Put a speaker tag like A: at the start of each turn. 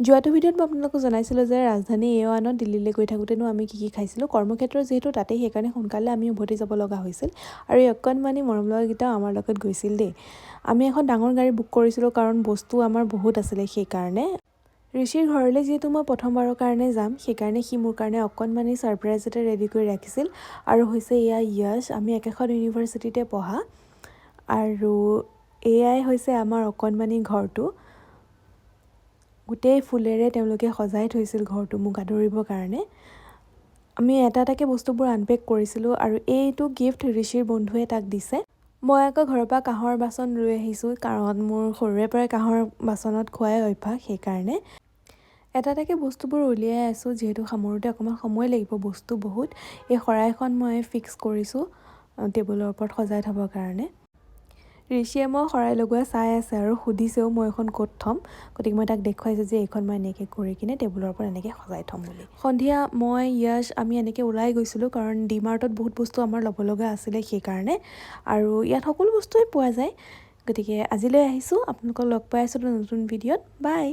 A: যোৱাটো ভিডিঅ'ত মই আপোনালোকক জনাইছিলোঁ যে ৰাজধানী A1ত দিল্লীলৈ গৈ থাকোঁতেনো আমি কি খাইছিলোঁ। কৰ্মক্ষেত্ৰ যিহেতু তাতেই, সেইকাৰণে সোনকালে আমি উভতি যাব লগা হৈছিল আৰু এই অকণমানি মৰম লগাকেইটাও আমাৰ লগত গৈছিল দেই। আমি এখন ডাঙৰ গাড়ী বুক কৰিছিলোঁ কাৰণ বস্তু আমাৰ বহুত আছিলে সেইকাৰণে। ঋষিৰ ঘৰলৈ যিহেতু মই প্ৰথমবাৰৰ কাৰণে যাম, সেইকাৰণে সি মোৰ কাৰণে অকণমানি ছাৰপ্ৰাইজ এটা ৰেডি কৰি ৰাখিছিল আৰু হৈছে এয়া য়শ। আমি একেখন ইউনিভাৰ্চিটিতে পঢ়া আৰু এয়াই হৈছে আমাৰ অকণমানি ঘৰটো। গোটেই ফুলেৰে তেওঁলোকে সজাই থৈছিল ঘৰটো মোক আদৰিবৰ কাৰণে। আমি এটা এটাকৈ বস্তুবোৰ আনপেক কৰিছিলোঁ আৰু এইটো গিফ্ট ঋষিৰ বন্ধুৱে তাক দিছে। মই আকৌ ঘৰৰ পৰা কাঁহৰ বাচন লৈ আহিছোঁ কাৰণ মোৰ সৰুৰে পৰাই কাঁহৰ বাচনত খোৱাই অভ্যাস, সেইকাৰণে এটা এটাকৈ বস্তুবোৰ উলিয়াই আছোঁ। যিহেতু সামৰোঁতে অকণমান সময় লাগিব, বস্তু বহুত। এই শৰাইখন মই ফিক্স কৰিছোঁ টেবুলৰ ওপৰত সজাই থ'বৰ কাৰণে। ঋষিয়ে মই শৰাই লগোৱা চাই আছে আৰু সুধিছেও মই এখন ক'ত থ'ম, গতিকে মই তাক দেখুৱাইছোঁ যে এইখন মই এনেকৈ কৰি কিনে টেবুলৰ ওপৰত এনেকৈ সজাই থ'ম বুলি। সন্ধিয়া মই য়শ আমি এনেকৈ ওলাই গৈছিলোঁ কাৰণ ডিমাৰ্টত বহুত বস্তু আমাৰ ল'ব লগা আছিলে সেইকাৰণে, আৰু ইয়াত সকলো বস্তুৱেই পোৱা যায়। গতিকে আজিলৈ আহিছোঁ, আপোনালোকক লগ পাই আছোঁ নতুন ভিডিঅ'ত। বাই।